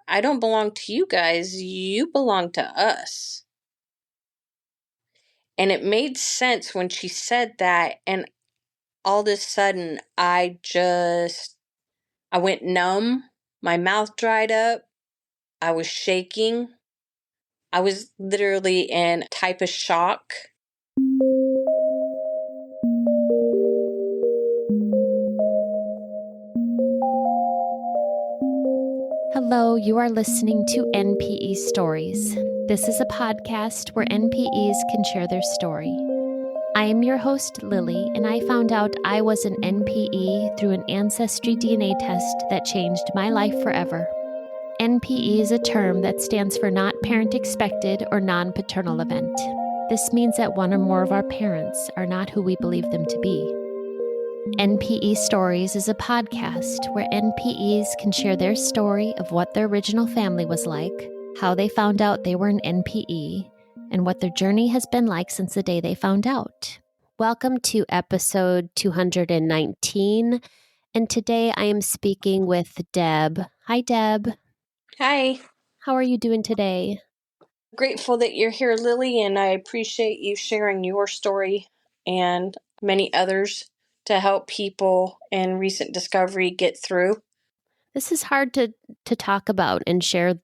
I don't belong to you guys. You belong to us. And it made sense when she said that. And all of a sudden, I went numb. My mouth dried up. I was shaking. I was literally in a type of shock. Hello, you are listening to NPE Stories. This is a podcast where NPEs can share their story. I am your host, Lily, and I found out I was an NPE through an ancestry DNA test that changed my life forever. NPE is a term that stands for Not Parent Expected or Non-Paternal Event. This means that one or more of our parents are not who we believe them to be. NPE Stories is a podcast where NPEs can share their story of what their original family was like, how they found out they were an NPE, and what their journey has been like since the day they found out. Welcome to episode 219, and today I am speaking with Deb. Hi, Deb. Hi. How are you doing today? Grateful that you're here, Lily, and I appreciate you sharing your story and many others to help people in recent discovery get through. This is hard to talk about and share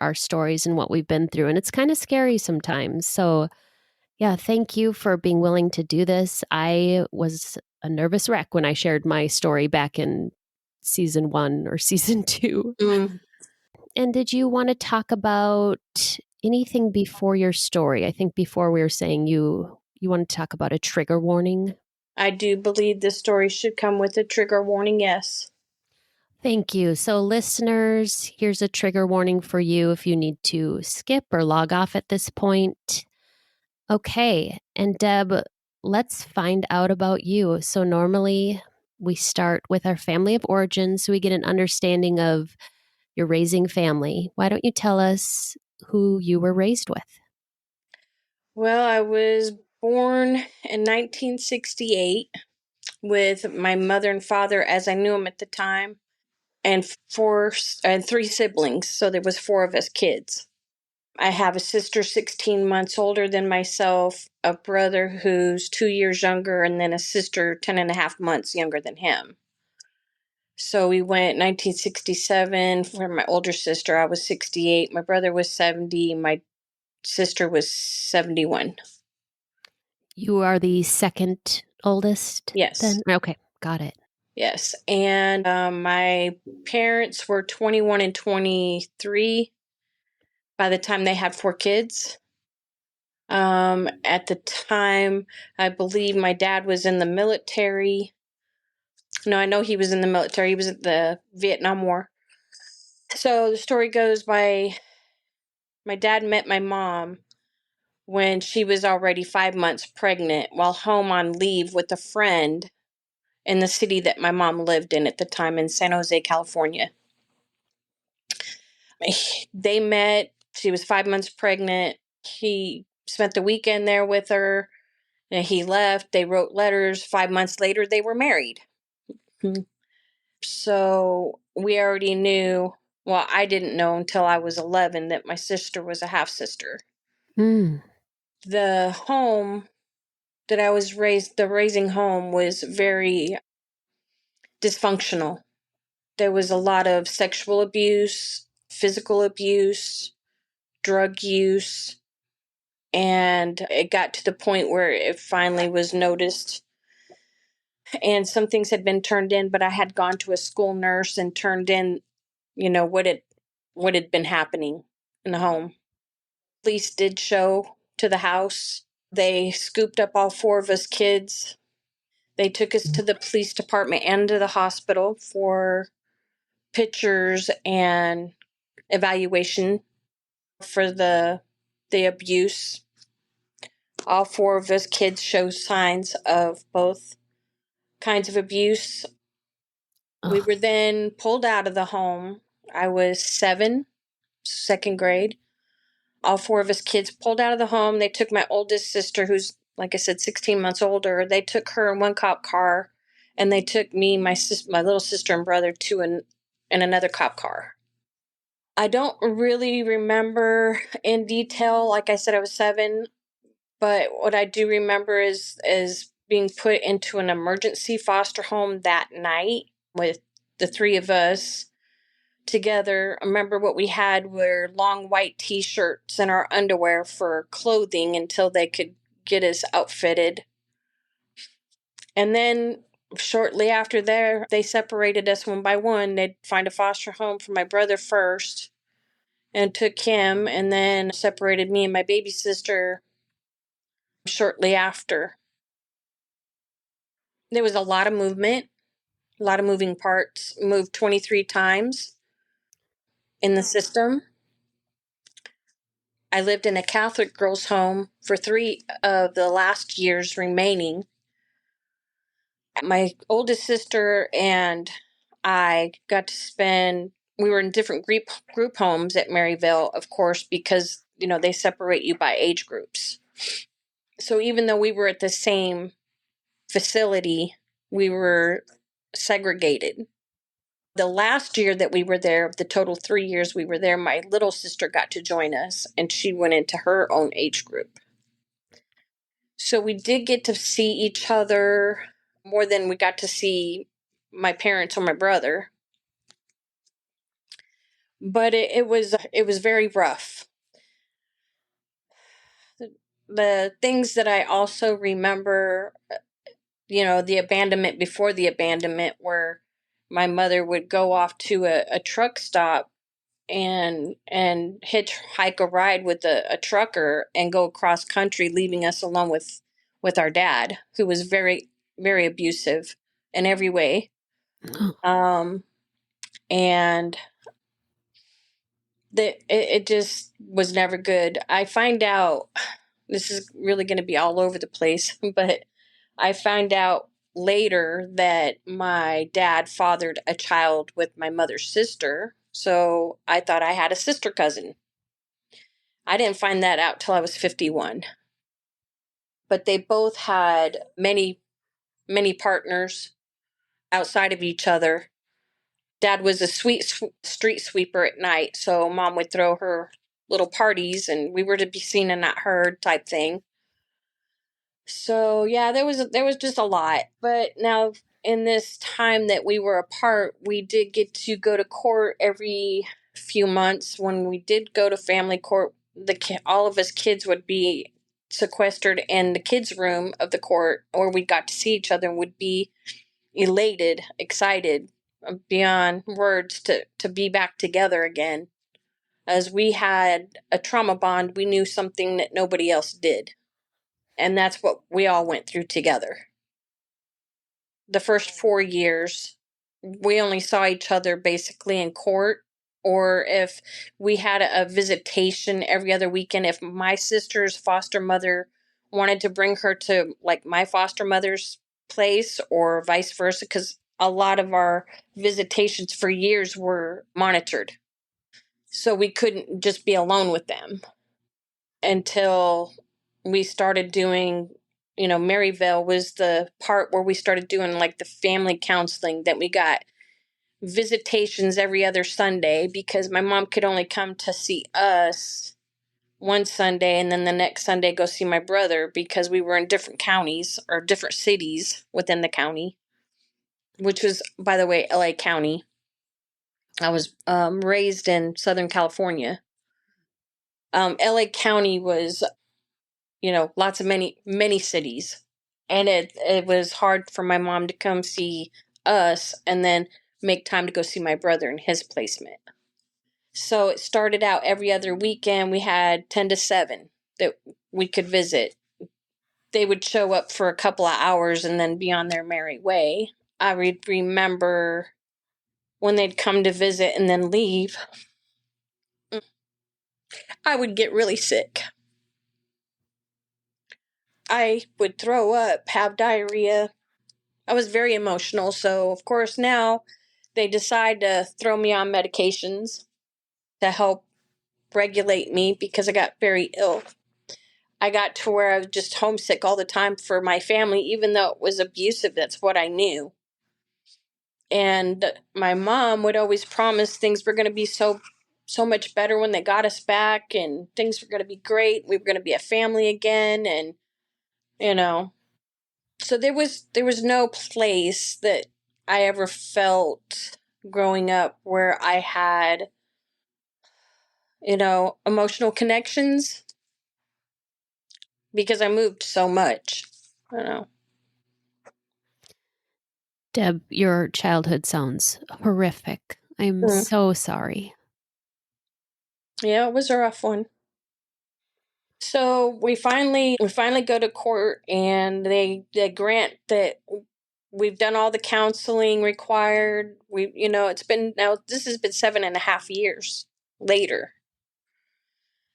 our stories and what we've been through, and it's kind of scary sometimes. So, yeah, thank you for being willing to do this. I was a nervous wreck when I shared my story back in season 1 or season 2. And did you want to talk about anything before your story? I think before we were saying you want to talk about a trigger warning. I do believe this story should come with a trigger warning, yes. Thank you. So listeners, here's a trigger warning for you if you need to skip or log off at this point. Okay, and Deb, let's find out about you. So normally we start with our family of origin so we get an understanding of your raising family. Why don't you tell us who you were raised with? Well, I was born in 1968 with my mother and father as I knew them at the time, and 3 siblings, so there was 4 of us kids. I have a sister 16 months older than myself, a brother who's 2 years younger, and then a sister 10 and a half months younger than him. So we went 1967 for my older sister. I was 68. My brother was 70. My sister was 71. You are the second oldest? Yes. Then? Okay, got it. Yes. And my parents were 21 and 23 by the time they had 4 kids. At the time, I believe my dad was in the military. No, I know he was in the military. He was at the Vietnam War. So the story goes my dad met my mom when she was already 5 months pregnant while home on leave with a friend in the city that my mom lived in at the time in San Jose, California. They met. She was 5 months pregnant. He spent the weekend there with her. And he left. They wrote letters. 5 months later, they were married. So we already knew. Well, I didn't know until I was 11 that my sister was a half sister. The home that I was raised, the raising home was very dysfunctional. There was a lot of sexual abuse, physical abuse, drug use, and it got to the point where it finally was noticed. And some things had been turned in, but I had gone to a school nurse and turned in, what had been happening in the home. Police did show to the house. They scooped up all 4 of us kids. They took us to the police department and to the hospital for pictures and evaluation for the abuse. All 4 of us kids show signs of both kinds of abuse. We were then pulled out of the home. I was 7, second grade. All 4 of us kids pulled out of the home. They took my oldest sister, who's, like I said, 16 months older. They took her in one cop car, and they took me, my little sister and brother, in another cop car. I don't really remember in detail. Like I said, I was 7, but what I do remember is being put into an emergency foster home that night with the 3 of us together. I remember what we had were long white t-shirts and our underwear for clothing until they could get us outfitted. And then shortly after there, they separated us one by one. They'd find a foster home for my brother first and took him, and then separated me and my baby sister shortly after. There was a lot of movement, a lot of moving parts. Moved 23 times in the system. I lived in a Catholic girls' home for 3 of the last years remaining. My oldest sister and I got to spend, we were in different group homes at Maryville, of course, because, they separate you by age groups. So even though we were at the same facility, we were segregated. The last year that we were there, of the total 3 years we were there, my little sister got to join us and she went into her own age group. So we did get to see each other more than we got to see my parents or my brother. But it was very rough. The things that I also remember, the abandonment before the abandonment, where my mother would go off to a truck stop and hitchhike a ride with a trucker and go across country, leaving us alone with our dad, who was very, very abusive in every way. Um, and it just was never good. I find out, this is really going to be all over the place, but I found out later that my dad fathered a child with my mother's sister. So I thought I had a sister cousin. I didn't find that out till I was 51. But they both had many, many partners outside of each other. Dad was a street sweeper at night, so mom would throw her little parties and we were to be seen and not heard type thing. So yeah, there was just a lot. But now in this time that we were apart, we did get to go to court every few months. When we did go to family court, all of us kids would be sequestered in the kids' room of the court, or we got to see each other and would be elated, excited beyond words to be back together again. As we had a trauma bond, we knew something that nobody else did. And that's what we all went through together. The first 4 years, we only saw each other basically in court, or if we had a visitation every other weekend. If my sister's foster mother wanted to bring her to like my foster mother's place, or vice versa, because a lot of our visitations for years were monitored. So we couldn't just be alone with them until we started doing, Maryville was the part where we started doing like the family counseling, that we got visitations every other Sunday, because my mom could only come to see us one Sunday and then the next Sunday go see my brother, because we were in different counties or different cities within the county, which was, by the way, LA County. I was raised in Southern California. LA County was, lots of many cities. And it was hard for my mom to come see us and then make time to go see my brother in his placement. So it started out every other weekend. We had 10 to 7 that we could visit. They would show up for a couple of hours and then be on their merry way. I remember when they'd come to visit and then leave, I would get really sick. I would throw up, have diarrhea. I was very emotional. So, of course, now they decide to throw me on medications to help regulate me, because I got very ill. I got to where I was just homesick all the time for my family, even though it was abusive. That's what I knew. And my mom would always promise things were going to be so so much better when they got us back, and things were going to be great. We were going to be a family again, and you know, so there was no place that I ever felt growing up where I had, emotional connections, because I moved so much. You know. Deb, your childhood sounds horrific. I'm Mm. so sorry. Yeah, it was a rough one. So we finally go to court, and they grant that we've done all the counseling required. It's been, now this has been 7.5 years later,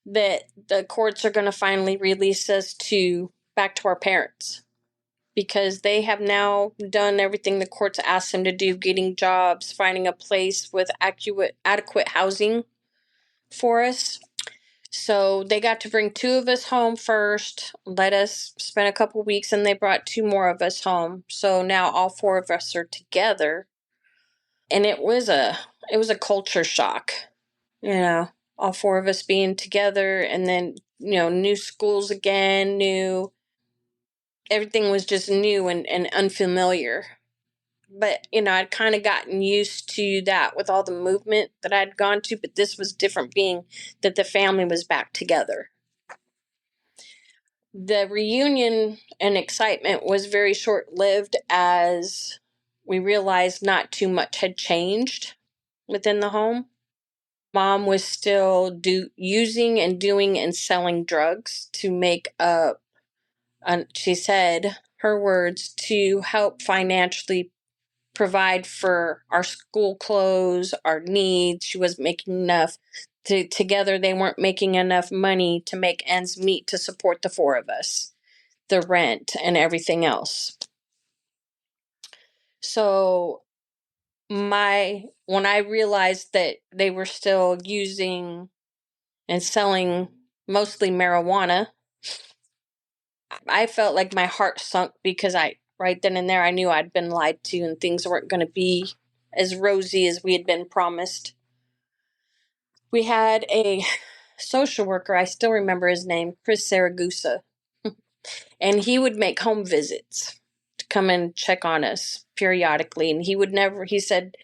that the courts are going to finally release us to back to our parents, because they have now done everything the courts asked them to do, getting jobs, finding a place with adequate housing for us. So they got to bring two of us home first, let us spend a couple weeks, and they brought two more of us home. So now all four of us are together. And it was a culture shock, you know, all four of us being together, and then, new schools again, new everything was just new and unfamiliar. But, I'd kind of gotten used to that with all the movement that I'd gone to, but this was different, being that the family was back together. The reunion and excitement was very short lived, as we realized not too much had changed within the home. Mom was still using and doing and selling drugs to make up, she said, her words, to help financially provide for our school clothes, our needs. She wasn't making enough. Together, they weren't making enough money to make ends meet to support the four of us, the rent and everything else. So when I realized that they were still using and selling mostly marijuana, I felt like my heart sunk, because right then and there, I knew I'd been lied to, and things weren't going to be as rosy as we had been promised. We had a social worker, I still remember his name, Chris Saragusa, and he would make home visits to come and check on us periodically. And he said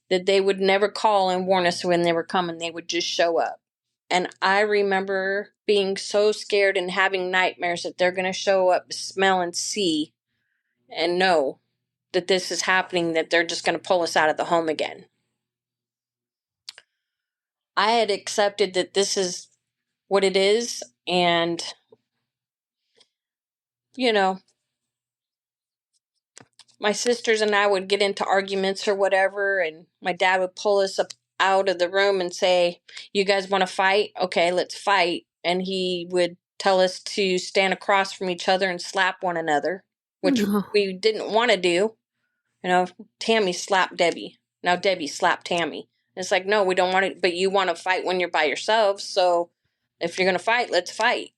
that they would never call and warn us when they were coming, they would just show up. And I remember being so scared and having nightmares that they're going to show up, smell and see, and know that this is happening, that they're just going to pull us out of the home again. I had accepted that this is what it is. And, you know, my sisters and I would get into arguments or whatever, and my dad would pull us up out of the room and say, "You guys want to fight? Okay, let's fight." And he would tell us to stand across from each other and slap one another, which No. we didn't want to do. Tammy slapped Debbie. Now Debbie slapped Tammy. It's like, no, we don't want to, but you want to fight when you're by yourselves. So if you're going to fight, let's fight.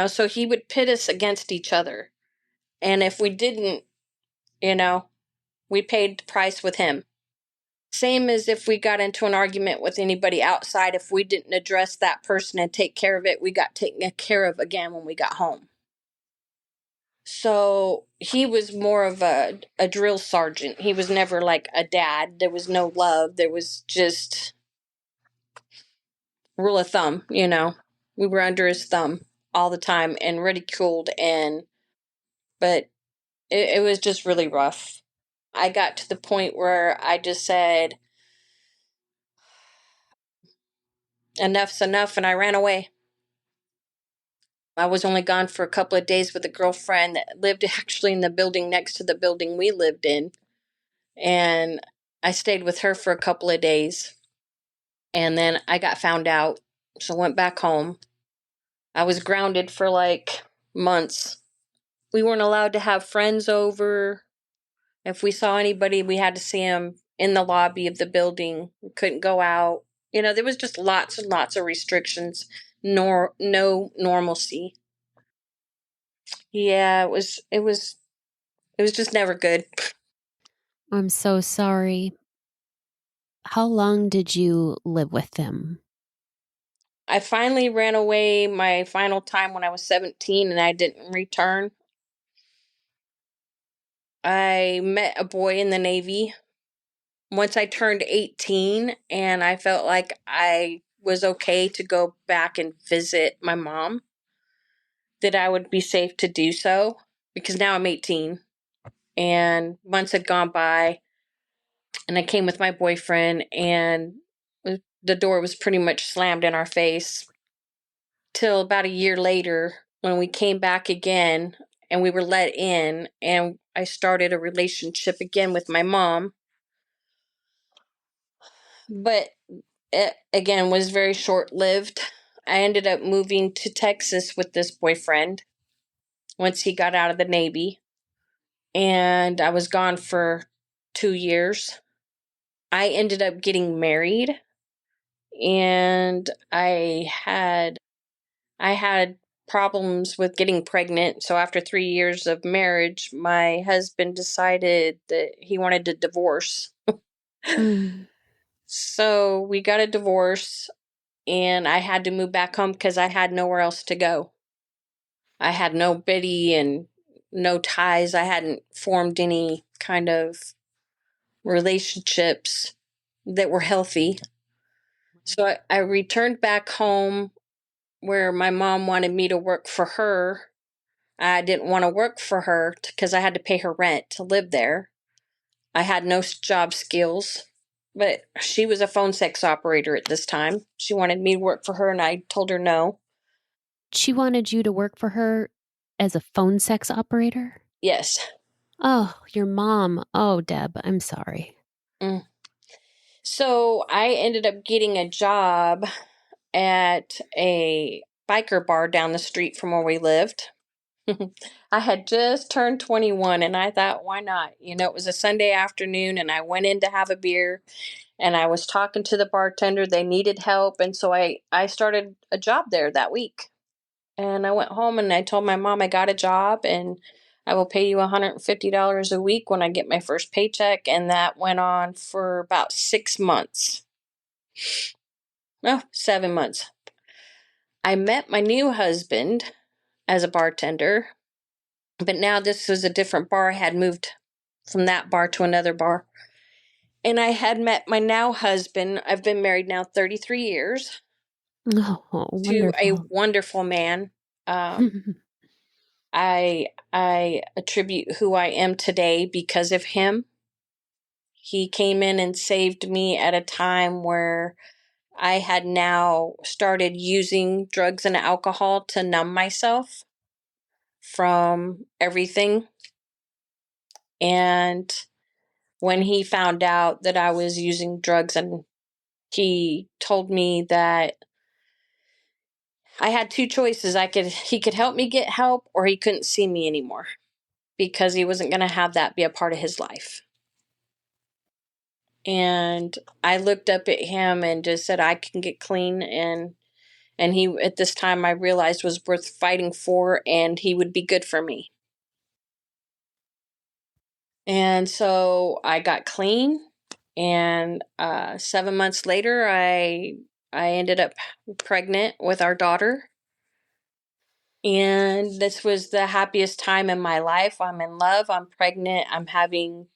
So he would pit us against each other. And if we didn't, you know, we paid the price with him. Same as if we got into an argument with anybody outside, if we didn't address that person and take care of it, we got taken care of again when we got home. So he was more of a drill sergeant. He was never like a dad. There was no love. There was just rule of thumb, We were under his thumb all the time and ridiculed, but it was just really rough. I got to the point where I just said, enough's enough, and I ran away. I was only gone for a couple of days with a girlfriend that lived actually in the building next to the building we lived in. And I stayed with her for a couple of days. And then I got found out. So I went back home. I was grounded for like months. We weren't allowed to have friends over. If we saw anybody, we had to see them in the lobby of the building. We couldn't go out. There was just lots and lots of restrictions, nor no normalcy. Yeah, it was just never good. I'm so sorry. How long did you live with them? I finally ran away my final time when I was 17 and I didn't return. I met a boy in the Navy once I turned 18, and I felt like I was okay to go back and visit my mom, that I would be safe to do so because now I'm 18 and months had gone by and I came with my boyfriend and the door was pretty much slammed in our face till about a year later when we came back again and we were let in and I started a relationship again with my mom. But it again was very short lived. I ended up moving to Texas with this boyfriend once he got out of the Navy, and I was gone for 2 years. I ended up getting married, and I had problems with getting pregnant. So after 3 years of marriage, my husband decided that he wanted to divorce. Mm. So we got a divorce, and I had to move back home because I had nowhere else to go. I had nobody and no ties. I hadn't formed any kind of relationships that were healthy. So I returned back home where my mom wanted me to work for her. I didn't want to work for her because I had to pay her rent to live there. I had no job skills, but she was a phone sex operator at this time. She wanted me to work for her, and I told her no. She wanted you to work for her as a phone sex operator? Yes. Oh, your mom. Oh, Deb, I'm sorry. Mm. So I ended up getting a job at a biker bar down the street from where we lived. I had just turned 21 and I thought, why not? It was a Sunday afternoon and I went in to have a beer and I was talking to the bartender. They needed help. And so I started a job there that week. And I went home and I told my mom I got a job and I will pay you $150 a week when I get my first paycheck. And that went on for about 6 months. No, 7 months. I met my new husband as a bartender, but now this was a different bar. I had moved from that bar to another bar. And I had met my now husband. I've been married now 33 years Oh, to a wonderful. wonderful man. I attribute who I am today because of him. He came in and saved me at a time where I had now started using drugs and alcohol to numb myself from everything. And when he found out that I was using drugs, and he told me that I had two choices. He could help me get help or he couldn't see me anymore because he wasn't going to have that be a part of his life. And I looked up at him and just said I can get clean, and he at this time I realized was worth fighting for and he would be good for me. And so I got clean, and 7 months later, I ended up pregnant with our daughter, and this was the happiest time in my life. I'm in love. I'm pregnant. I'm having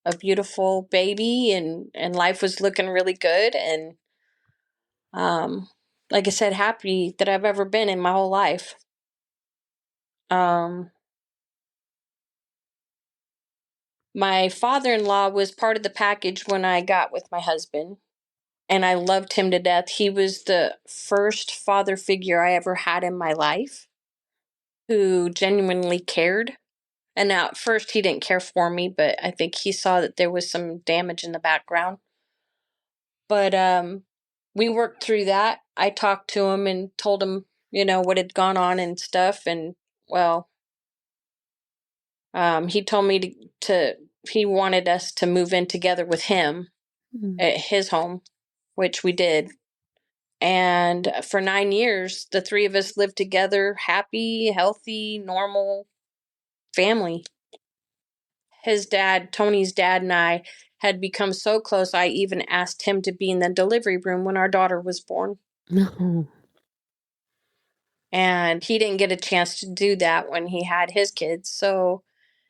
a beautiful baby, and life was looking really good. And um, like I said, happy that I've ever been in my whole life. Um, my father-in-law was part of the package when I got with my husband. And I loved him to death. He was the first father figure I ever had in my life who genuinely cared. And now, at first, he didn't care for me, but I think he saw that there was some damage in the background. But we worked through that. I talked to him and told him, what had gone on and stuff. And well, he told me he wanted us to move in together with him at his home, which we did. And for 9 years, the three of us lived together, happy, healthy, normal family. His dad, Tony's dad, and I had become so close, I even asked him to be in the delivery room when our daughter was born. No. And he didn't get a chance to do that when he had his kids. So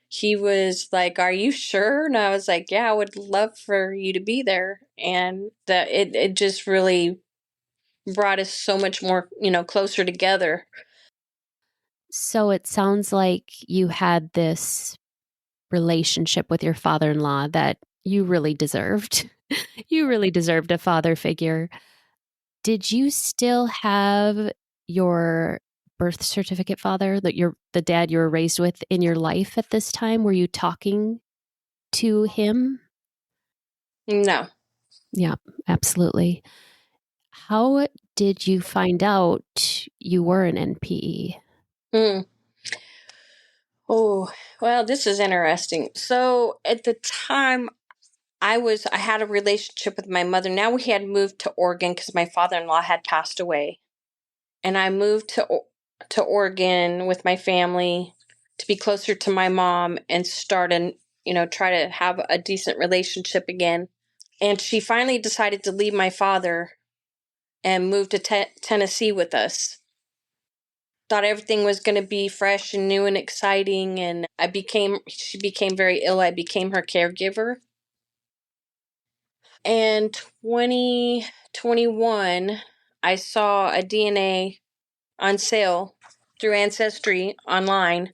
he was like, "Are you sure?" And I was like, "Yeah, I would love for you to be there." And that it just really brought us so much more, closer together. So it sounds like you had this relationship with your father in law that you really deserved. You really deserved a father figure. Did you still have your birth certificate father, the dad you were raised with, in your life at this time? Were you talking to him? No. Yeah, absolutely. How did you find out you were an NPE? Mm. Oh, well, this is interesting. So at the time, I had a relationship with my mother. Now we had moved to Oregon because my father-in-law had passed away, and I moved to Oregon with my family to be closer to my mom and start and try to have a decent relationship again. And she finally decided to leave my father and move to Tennessee with us. Thought everything was going to be fresh and new and exciting, and she became very ill. I became her caregiver. And 2021, I saw a DNA on sale through Ancestry online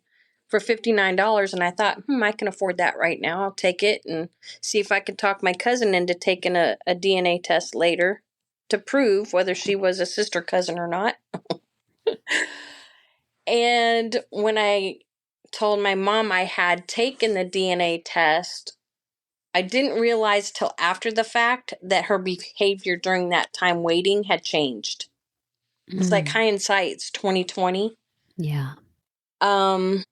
for $59. And I thought, I can afford that right now. I'll take it and see if I can talk my cousin into taking a DNA test later to prove whether she was a sister cousin or not. And when I told my mom I had taken the DNA test, I didn't realize till after the fact that her behavior during that time waiting had changed. It's like Mm, hindsight's 2020. yeah. Um,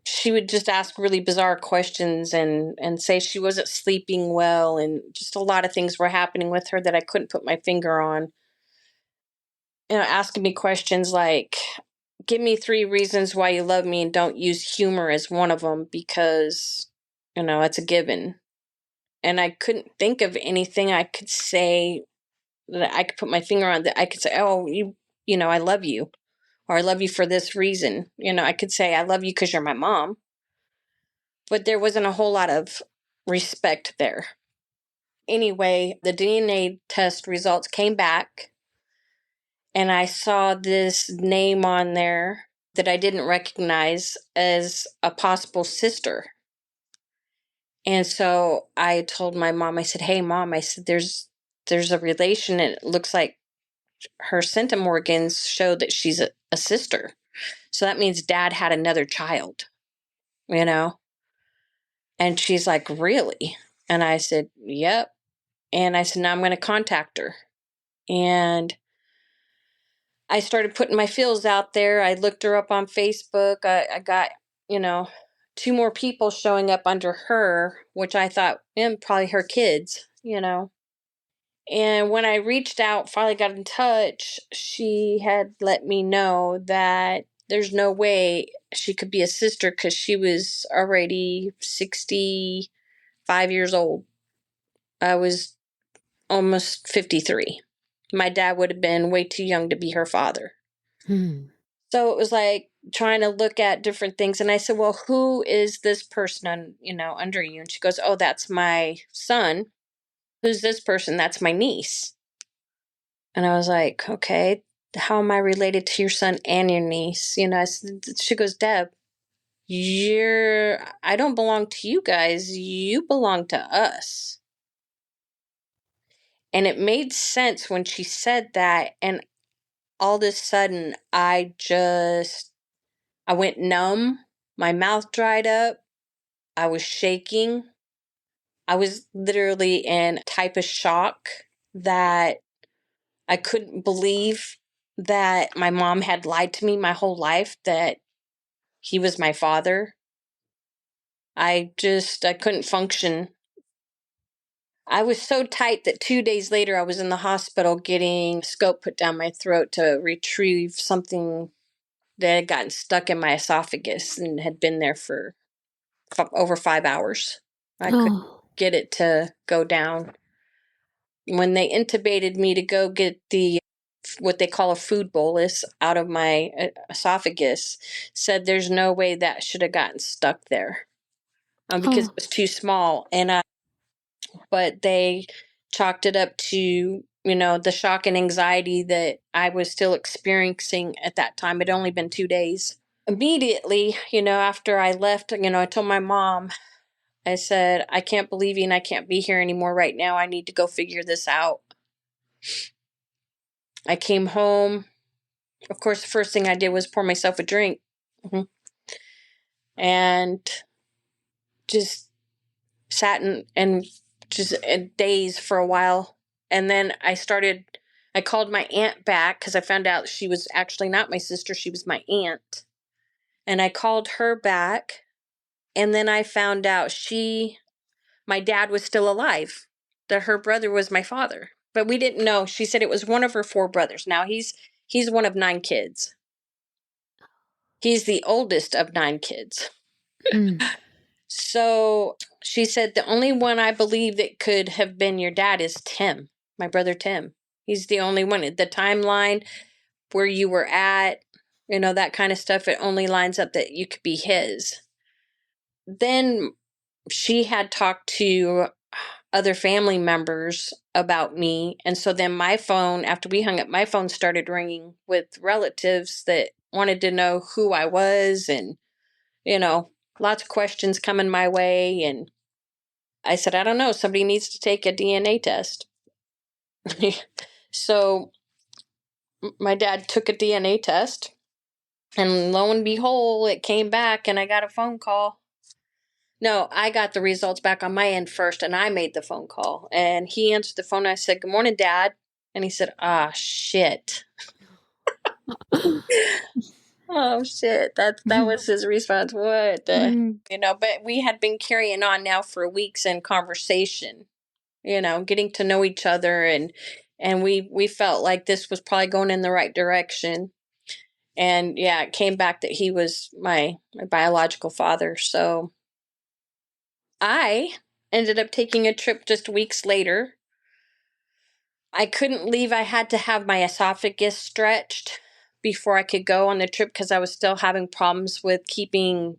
she would just ask really bizarre questions and say she wasn't sleeping well, and just a lot of things were happening with her that I couldn't put my finger on. Asking me questions like, "Give me 3 reasons why you love me, and don't use humor as one of them because it's a given." And I couldn't think of anything I could say that I could put my finger on, that I could say, "Oh, I love you," or "I love you for this reason." I could say, "I love you because you're my mom," but there wasn't a whole lot of respect there. Anyway, the DNA test results came back, and I saw this name on there that I didn't recognize as a possible sister. And so I told my mom, I said, "Hey mom," I said, there's a relation, and it looks like her symptom organs show that she's a sister. So that means dad had another child, you know? And she's like, "Really?" And I said, "Yep." And I said, "Now I'm going to contact her." And I started putting my feels out there. I looked her up on Facebook. I got, you know, 2 more people showing up under her, which I thought, probably her kids. And when I reached out, finally got in touch, she had let me know that there's no way she could be a sister because she was already 65 years old. I was almost 53. My dad would have been way too young to be her father. Hmm. So it was like trying to look at different things. And I said, "Well, who is this person, under you?" And she goes, "Oh, that's my son." "Who's this person?" "That's my niece." And I was like, "Okay, how am I related to your son and your niece?" She goes, "Deb, I don't belong to you guys. You belong to us." And it made sense when she said that. And all of a sudden, I went numb. My mouth dried up. I was shaking. I was literally in a type of shock that I couldn't believe that my mom had lied to me my whole life, that he was my father. I couldn't function. I was so tight that 2 days later I was in the hospital getting a scope put down my throat to retrieve something that had gotten stuck in my esophagus and had been there for over 5 hours. I couldn't Oh, get it to go down. When they intubated me to go get the what they call a food bolus out of my esophagus, said there's no way that should have gotten stuck there, because it Oh. was too small. But they chalked it up to, the shock and anxiety that I was still experiencing at that time. It had only been 2 days. Immediately, after I left, I told my mom, I said, I can't believe you and I can't be here anymore right now. I need to go figure this out. I came home. Of course, the first thing I did was pour myself a drink. Mm-hmm. And just sat and just in daze for a while. And then I called my aunt back because I found out she was actually not my sister. She was my aunt. And I called her back. And then I found out my dad was still alive, that her brother was my father. But we didn't know. She said it was one of her 4 brothers. Now he's one of 9 kids. He's the oldest of 9 kids. Mm. So she said the only one I believe that could have been your dad is Tim, my brother Tim. He's the only one. The timeline where you were at, that kind of stuff, it only lines up that you could be his. Then she had talked to other family members about me. And so then my phone, after we hung up, my phone started ringing with relatives that wanted to know who I was, and, lots of questions coming my way. And I said, I don't know, somebody needs to take a DNA test. So my dad took a DNA test, and lo and behold, it came back, and I got a phone call. No, I got the results back on my end first, and I made the phone call. And he answered the phone. I said, "Good morning, Dad." And he said, "Ah, shit." Oh, shit. That was his response. What the, Mm. but we had been carrying on now for weeks in conversation, getting to know each other, and we felt like this was probably going in the right direction. And yeah, it came back that he was my biological father. So I ended up taking a trip just weeks later. I couldn't leave. I had to have my esophagus stretched before I could go on the trip because I was still having problems with keeping,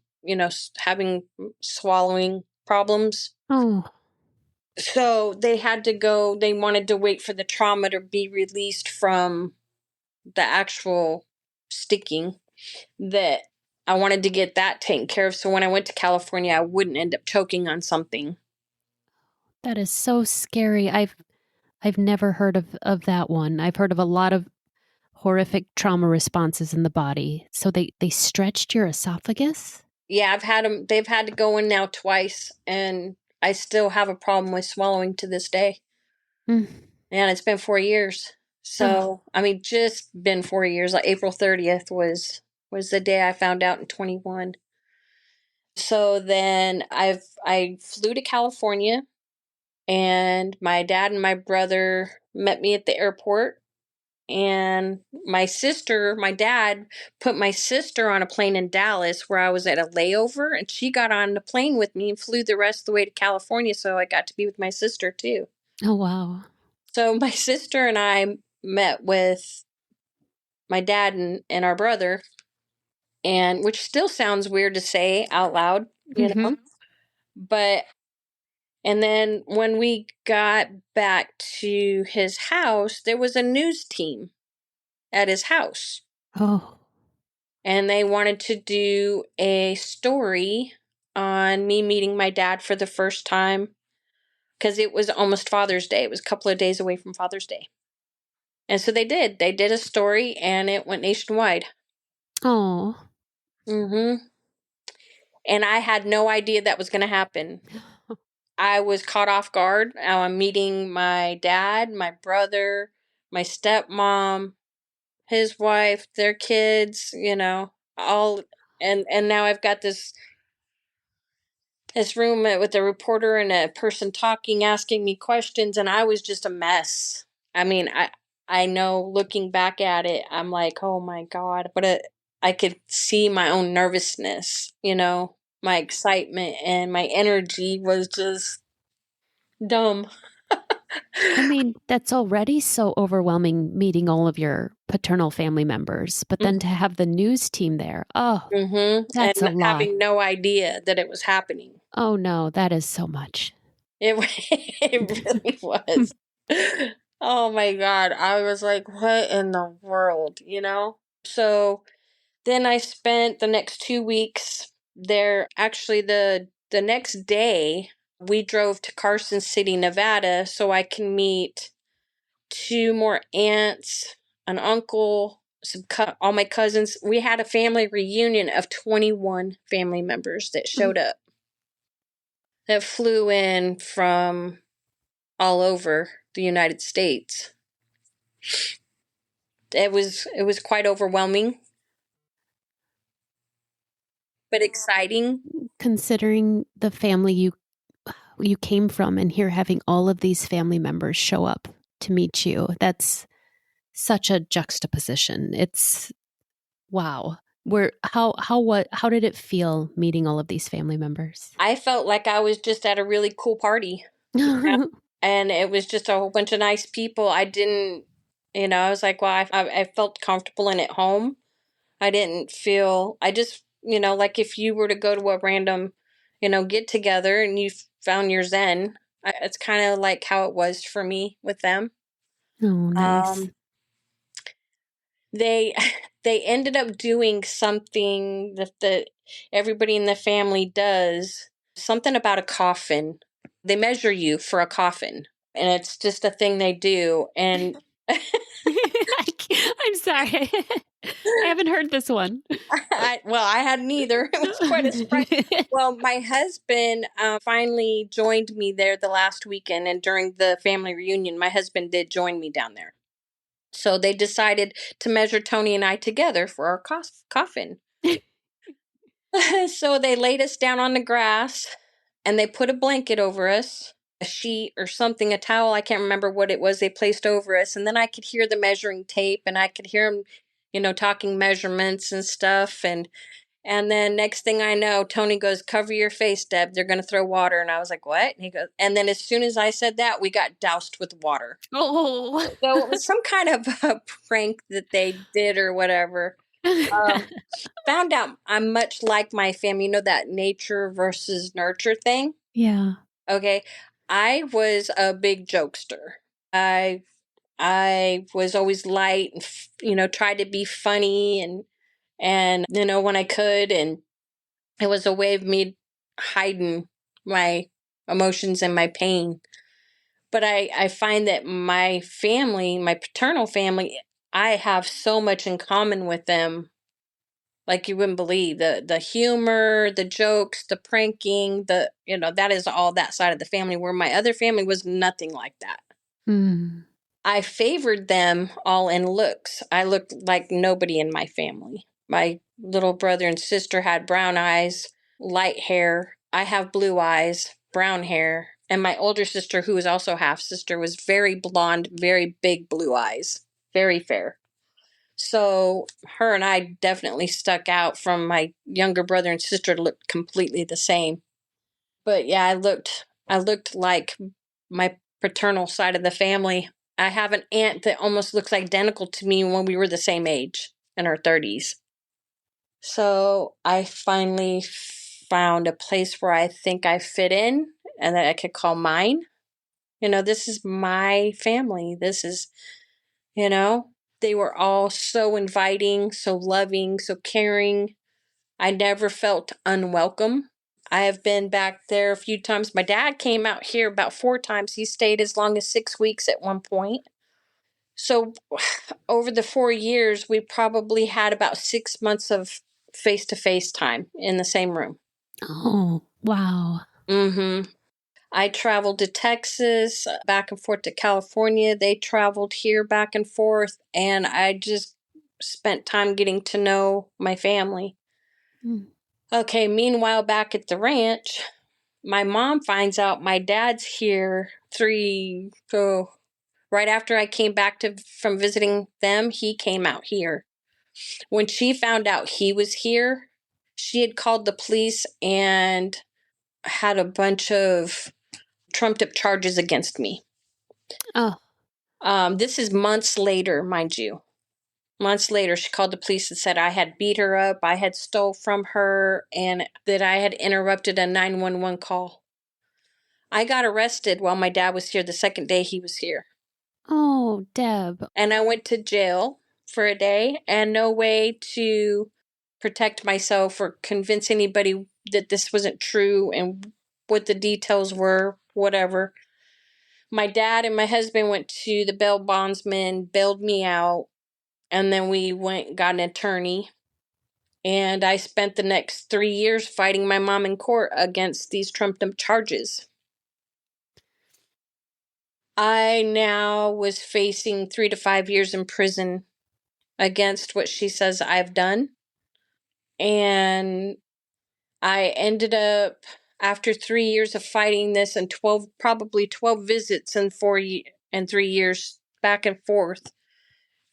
having swallowing problems. Oh. So they wanted to wait for the trauma to be released from the actual sticking, that I wanted to get that taken care of. So when I went to California, I wouldn't end up choking on something. That is so scary. I've never heard of that one. I've heard of a lot of horrific trauma responses in the body. So they stretched your esophagus? Yeah, they've had to go in now twice, and I still have a problem with swallowing to this day. Mm. And it's been 4 years. Oh. So, I mean, just been 4 years. Like April 30th was the day I found out in 21. So then I flew to California, and my dad and my brother met me at the airport. And my dad put my sister on a plane in Dallas where I was at a layover, and she got on the plane with me and flew the rest of the way to California. So I got to be with my sister too. Oh, wow. So my sister and I met with my dad and our brother, and which still sounds weird to say out loud, Mm-hmm. but and then when we got back to his house, there was a news team at his house. Oh. And they wanted to do a story on me meeting my dad for the first time, because it was almost Father's Day. It was a couple of days away from Father's Day. And so they did. They did a story, and it went nationwide. Oh. Mm-hmm. And I had no idea that was going to happen. I was caught off guard. I'm meeting my dad, my brother, my stepmom, his wife, their kids, all. And now I've got this room with a reporter and a person talking, asking me questions, and I was just a mess. I mean, I know looking back at it, I'm like, oh my God, I could see my own nervousness, my excitement and my energy was just dumb. I mean, that's already so overwhelming meeting all of your paternal family members, but then to have the news team there, oh, Mm-hmm. that's a And lot. having no idea that it was happening. Oh no, that is so much. It, it really was. Oh my God. I was like, what in the world, you know? So then I spent the next 2 weeks there. Actually, the next day, we drove to Carson City, Nevada, so I can meet two more aunts, an uncle, all my cousins. We had a family reunion of 21 family members that showed up, that flew in from all over the United States. It was quite overwhelming, but exciting. Considering the family you came from and here having all of these family members show up to meet you, that's such a juxtaposition. It's wow. How did it feel meeting all of these family members? I felt like I was just at a really cool party, and it was just a whole bunch of nice people. I didn't, I was like, well, I felt comfortable in at home. I didn't feel, I just, like if you were to go to a random, get together and you found your zen, it's kind of like how it was for me with them. Oh, nice. Um, they they ended up doing something that everybody in the family does, something about a coffin. They measure you for a coffin, and it's just a thing they do. And I'm sorry. I haven't heard this one. I hadn't either. It was quite a surprise. Well, my husband finally joined me there the last weekend, and during the family reunion, my husband did join me down there. So they decided to measure Tony and I together for our coffin. So they laid us down on the grass and they put a blanket over us, a sheet or something, a towel. I can't remember what it was they placed over us. And then I could hear the measuring tape and I could hear them, talking measurements and stuff. And then next thing I know, Tony goes, "Cover your face, Deb. They're going to throw water." And I was like, "What?" And he goes, and then as soon as I said that, we got doused with water. Oh. So it was some kind of a prank that they did or whatever. Found out I'm much like my family, that nature versus nurture thing. Yeah. Okay. I was a big jokester. I I was always light and tried to be funny and when I could, and it was a way of me hiding my emotions and my pain. But I find that my family, my paternal family, I have so much in common with them, like you wouldn't believe. The humor, the jokes, the pranking, that is all that side of the family, where my other family was nothing like that. Mm. I favored them all in looks. I looked like nobody in my family. My little brother and sister had brown eyes, light hair. I have blue eyes, brown hair. And my older sister, who was also half sister, was very blonde, very big blue eyes, very fair. So her and I definitely stuck out from my younger brother and sister, looked completely the same. But yeah, I looked like my paternal side of the family. I have an aunt that almost looks identical to me when we were the same age, in our 30s. So I finally found a place where I think I fit in and that I could call mine. This is my family. This is, you know, they were all so inviting, so loving, so caring. I never felt unwelcome. I have been back there a few times. My dad came out here about 4 times. He stayed as long as 6 weeks at one point. So over the 4 years, we probably had about 6 months of face to face time in the same room. Oh, wow. Mm-hmm. I traveled to Texas, back and forth to California. They traveled here back and forth, and I just spent time getting to know my family. Mm. Okay, meanwhile, back at the ranch, my mom finds out my dad's here right after I came back from visiting them. He came out here. When she found out he was here, she had called the police and had a bunch of trumped up charges against me. Oh, This is months later, mind you. Months later, she called the police and said I had beat her up, I had stole from her, and that I had interrupted a 911 call. I got arrested while my dad was here the second day he was here. oh, Deb. And I went to jail for a day, and no way to protect myself or convince anybody that this wasn't true and what the details were, whatever. My dad and my husband went to the bail bondsman, bailed me out, and then we went got an attorney. And I spent the next 3 years fighting my mom in court against these trumped up charges. I now was facing 3 to 5 years in prison against what she says I've done. And I ended up, after 3 years of fighting this and 12, probably 12 visits in 3 years back and forth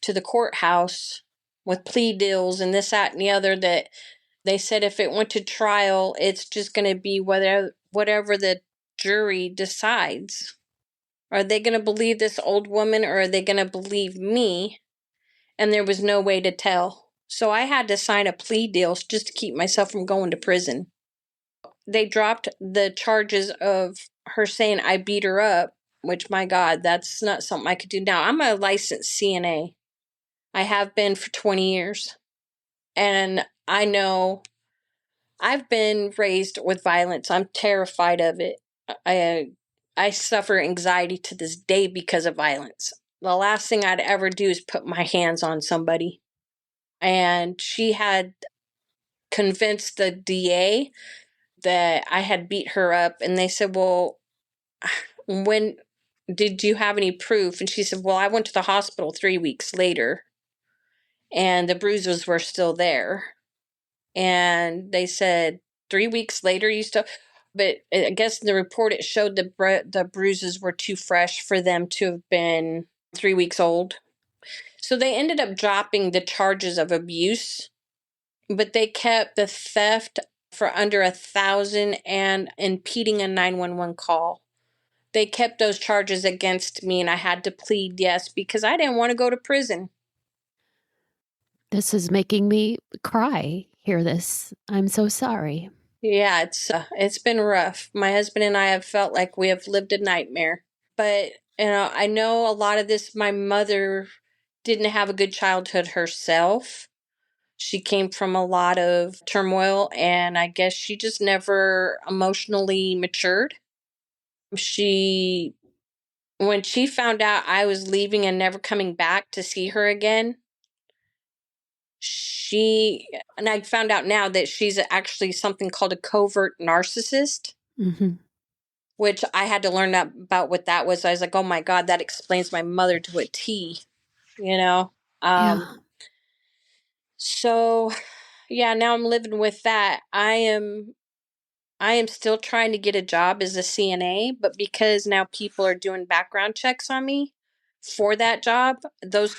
to the courthouse with plea deals and this, that, and the other, that they said if it went to trial, it's just going to be whatever the jury decides. Are they going to believe this old woman or are they going to believe me? And there was no way to tell. So I had to sign a plea deal just to keep myself from going to prison. They dropped the charges of her saying I beat her up, which, my God, that's not something I could do now. I'm a licensed CNA. I have been for 20 years. And I know I've been raised with violence. I'm terrified of it. I I suffer anxiety to this day because of violence. The last thing I'd ever do is put my hands on somebody. And she had convinced the DA that I had beat her up, and they said, "Well, when did you have any proof?" And she said, "Well, I went to the hospital 3 weeks later, and the bruises were still there." And they said, 3 weeks later, you still. But I guess in the report it showed the bruises were too fresh for them to have been 3 weeks old. So they ended up dropping the charges of abuse, but they kept the theft for under 1,000 and impeding a 911 call. They kept those charges against me, and I had to plead yes because I didn't want to go to prison. This is making me cry. Hear this. I'm so sorry. Yeah, it's been rough. My husband and I have felt like we have lived a nightmare. But I know a lot of this. My mother didn't have a good childhood herself. She came from a lot of turmoil, and I guess she just never emotionally matured. She When she found out I was leaving and never coming back to see her again, and I found out now that she's actually something called a covert narcissist, Mm-hmm. which I had to learn about what that was. I was like, oh my God, that explains my mother to a T, you know? Yeah. So yeah, now I'm living with that. I am still trying to get a job as a CNA, but because now people are doing background checks on me for that job, those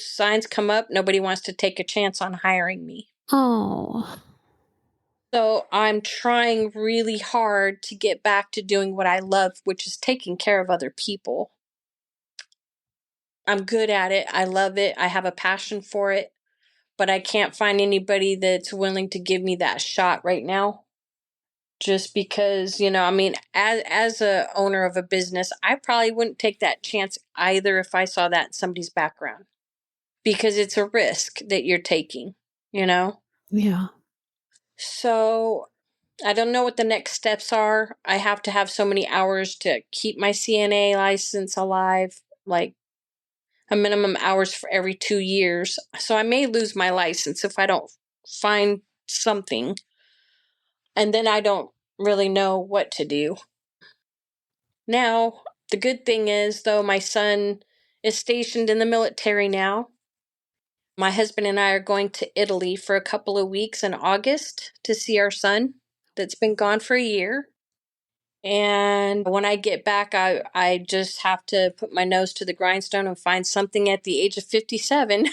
signs come up. Nobody wants to take a chance on hiring me. Oh. So I'm trying really hard to get back to doing what I love, which is taking care of other people. I'm good at it. I love it. I have a passion for it, but I can't find anybody that's willing to give me that shot right now. Just because, I mean, as a owner of a business, I probably wouldn't take that chance either if I saw that in somebody's background, because it's a risk that you're taking, you know? Yeah. So I don't know what the next steps are. I have to have so many hours to keep my CNA license alive, like a minimum hours for every 2 years. So I may lose my license if I don't find something. And then I don't really know what to do. Now, the good thing is, though, my son is stationed in the military now. My husband and I are going to Italy for a couple of weeks in August to see our son that's been gone for a year. And when I get back, I just have to put my nose to the grindstone and find something at the age of 57 to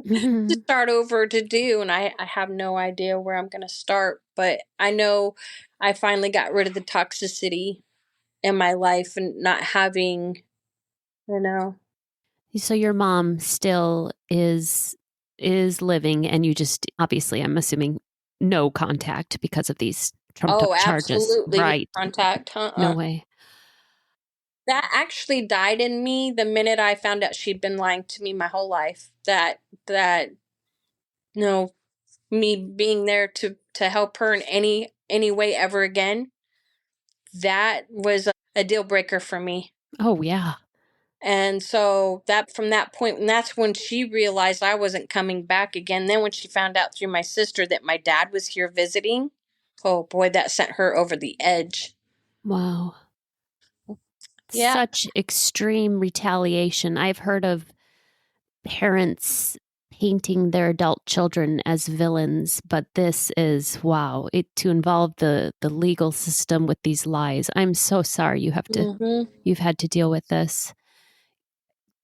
Mm-hmm. start over to do. And I have no idea where I'm going to start, but I know I finally got rid of the toxicity in my life and not having you know. So your mom still is living, and you just, obviously, I'm assuming, no contact because of these trumped up Oh, charges. absolutely no Right. contact. No way. That actually died in me the minute I found out she'd been lying to me my whole life. That no, me being there to help her in any way ever again, that was a deal breaker for me. Oh, yeah. And so that from that point, and that's when she realized I wasn't coming back again. Then when she found out through my sister that my dad was here visiting, oh boy, that sent her over the edge. Wow. Yeah. Such extreme retaliation. I've heard of parents painting their adult children as villains, but this is, wow, it to involve the legal system with these lies. I'm so sorry Hmm. you've had to deal with this.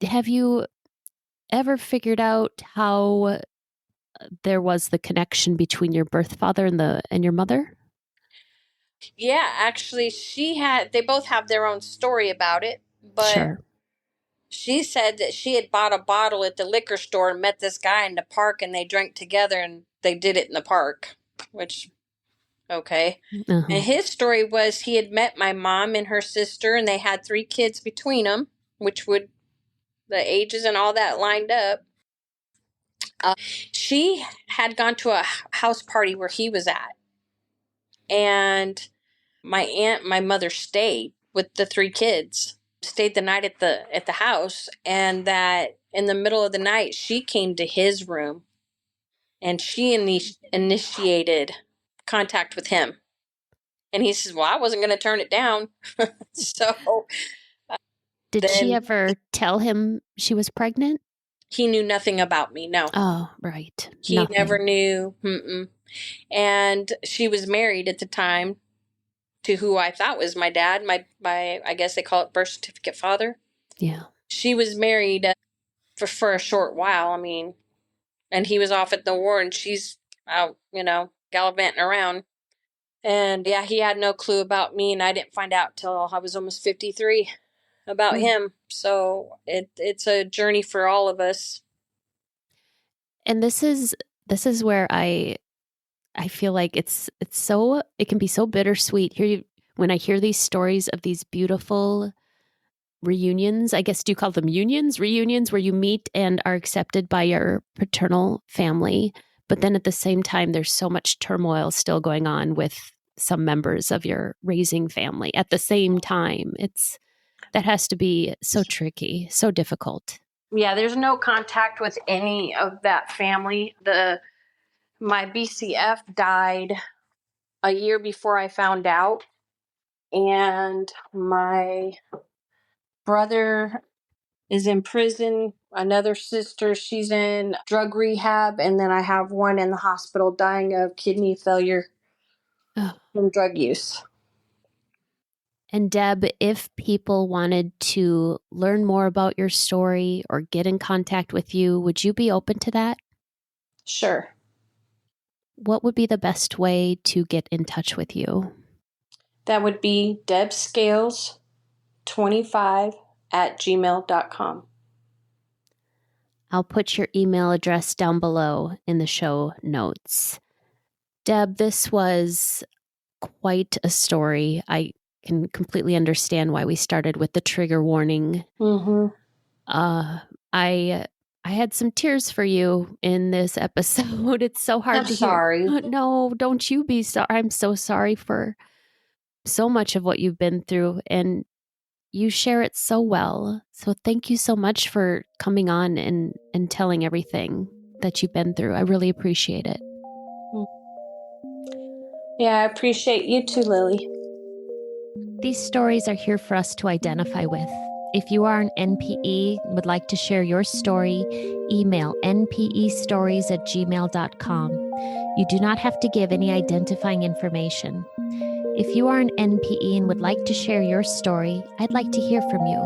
Have you ever figured out how there was the connection between your birth father and your mother? Yeah, actually, they both have their own story about it, but Sure. she said that she had bought a bottle at the liquor store and met this guy in the park and they drank together and they did it in the park, which, okay. Uh-huh. And his story was he had met my mom and her sister and they had 3 kids between them, which would, the ages and all that lined up. She had gone to a house party where he was at, and my aunt, my mother stayed with the 3 kids, stayed the night at the house, and that in the middle of the night she came to his room and she initiated contact with him. And he says, "Well, I wasn't going to turn it down." So Did she then ever tell him she was pregnant? he knew nothing about me. No, Oh, right. he never Nothing. knew. Mm-mm. And she was married at the time to who I thought was my dad, my I guess they call it birth certificate father. Yeah. She was married for a short while. I mean, and he was off at the war, and she's out, gallivanting around. And yeah, he had no clue about me, and I didn't find out till I was almost 53 about Mm. him. So it's a journey for all of us. And this is where I feel like it's so, it can be so bittersweet when I hear these stories of these beautiful reunions. I guess, do you call them unions, reunions, where you meet and are accepted by your paternal family, but then at the same time there's so much turmoil still going on with some members of your raising family at the same time. That has to be so tricky, so difficult. Yeah, there's no contact with any of that family. The My BCF died a year before I found out, and my brother is in prison. Another sister, she's in drug rehab, and then I have one in the hospital dying of kidney failure Oh. from drug use. And Deb, if people wanted to learn more about your story or get in contact with you, would you be open to that? Sure. What would be the best way to get in touch with you? That would be debscales25@gmail.com. I'll put your email address down below in the show notes. Deb, this was quite a story. I can completely understand why we started with the trigger warning. Mm-hmm. Uh, I I had some tears for you in this episode. It's so hard I'm to hear. sorry. No, don't you be sorry. I'm so sorry for so much of what you've been through, and you share it so well. So thank you so much for coming on and telling everything that you've been through. I really appreciate it. Yeah, I appreciate you too, Lily. These stories are here for us to identify with. If you are an NPE and would like to share your story, email npestories@gmail.com. You do not have to give any identifying information. If you are an NPE and would like to share your story, I'd like to hear from you.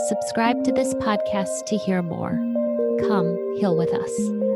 Subscribe to this podcast to hear more. Come heal with us.